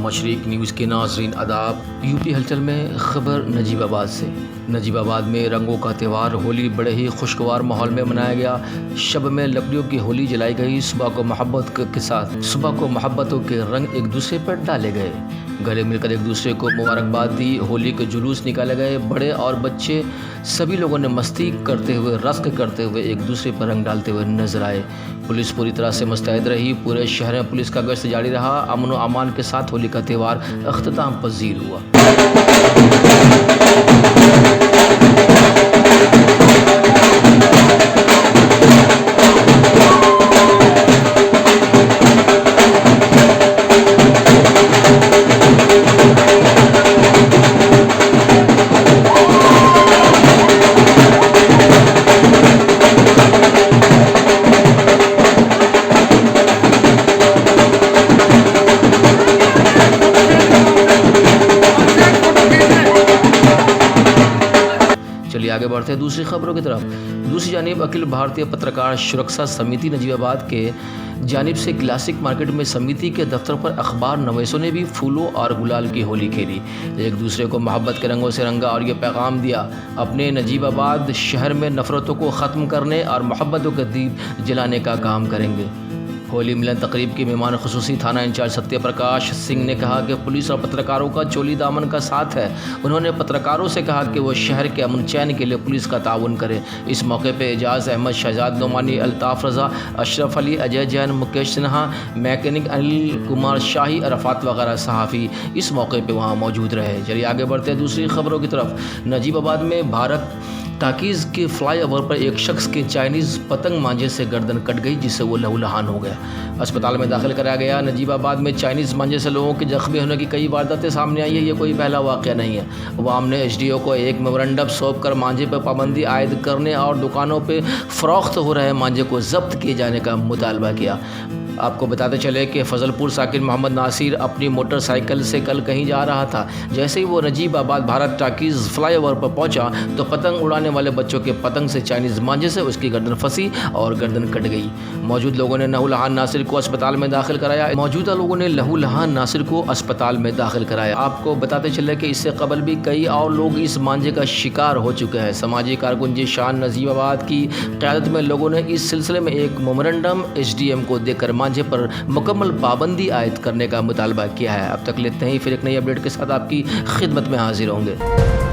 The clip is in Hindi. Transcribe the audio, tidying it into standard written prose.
मशरिक न्यूज़ के नाज़रीन आदाब। यूपी हलचल में ख़बर नजीबाबाद से। नजीबाबाद में रंगों का त्यौहार होली बड़े ही खुशगवार माहौल में मनाया गया। शब में लकड़ियों की होली जलाई गई। सुबह को मोहब्बतों के रंग एक दूसरे पर डाले गए। गले मिलकर एक दूसरे को मुबारकबाद दी। होली के जुलूस निकाले गए। बड़े और बच्चे सभी लोगों ने मस्ती करते हुए, रस्क करते हुए एक दूसरे पर रंग डालते हुए नजर आए। पुलिस पूरी तरह से मुस्तैद रही। पूरे शहर में पुलिस का गश्त जारी रहा। अमन व अमान के साथ होली का त्यौहार अख्ताम पजीर हुआ। चलिए आगे बढ़ते हैं दूसरी खबरों की तरफ। दूसरी जानिब अखिल भारतीय पत्रकार सुरक्षा समिति नजीबाबाद के जानिब से क्लासिक मार्केट में समिति के दफ्तर पर अखबार नवीसों ने भी फूलों और गुलाल की होली खेली। एक दूसरे को मोहब्बत के रंगों से रंगा और ये पैगाम दिया, अपने नजीबाबाद शहर में नफ़रतों को ख़त्म करने और मोहब्बतों के दीप जलाने का काम करेंगे। होली मिलन तकरीब के मेहमान खुसूसी थाना इंचार्ज सत्य प्रकाश सिंह ने कहा कि पुलिस और पत्रकारों का चोली दामन का साथ है। उन्होंने पत्रकारों से कहा कि वो शहर के अमन चैन के लिए पुलिस का ताउन करें। इस मौके पे एजाज अहमद, शहजाद नोमानी, अल्ताफ़ रज़ा, अशरफ अली, अजय जैन, मुकेश सिन्हा, मैकेनिक अनिल कुमार शाही, अरफात वगैरह सहाफ़ी इस मौके पर वहाँ मौजूद रहे। चलिए आगे बढ़ते हैं दूसरी खबरों की तरफ। नजीबाबाद में भारत टाकीज़ के फ्लाईओवर पर एक शख्स के चाइनीज़ पतंग मांझे से गर्दन कट गई, जिससे वो लहूलुहान हो गया। अस्पताल में दाखिल कराया गया। नजीबाबाद में चाइनीज़ मांझे से लोगों के जख्मी होने की कई वारदातें सामने आई है। ये कोई पहला वाक़या नहीं है। अवाम ने एसडीओ को एक मेमोरेंडम सौंप कर मांझे पर पाबंदी आयद करने और दुकानों पर फ़रोख्त हो रहे मांझे को ज़ब्त किए जाने का मुतालबा किया। आपको बताते चले कि फजलपुर साकिन मोहम्मद नासिर अपनी मोटरसाइकिल से कल कहीं जा रहा था। जैसे ही वो नजीबाबाद भारत टाकीज़ फ्लाईओवर पर पहुंचा तो पतंग उड़ाने वाले बच्चों के पतंग से चाइनीज़ मांझे से उसकी गर्दन फंसी और गर्दन कट गई। मौजूद लोगों ने लहूलुहान नासिर को अस्पताल में दाखिल कराया। आपको बताते चले कि इससे कबल भी कई और लोग इस मांझे का शिकार हो चुके हैं। समाजी कारकुन जीशान नजीबाबाद की क़यादत में लोगों ने इस सिलसिले में एक मेमोरेंडम एसडीएम को देकर मांझे पर मुकम्मल पाबंदी आयद करने का मुतालबा किया है। अब तक लेते हैं, फिर एक नई अपडेट के साथ आपकी खिदमत में हाजिर होंगे।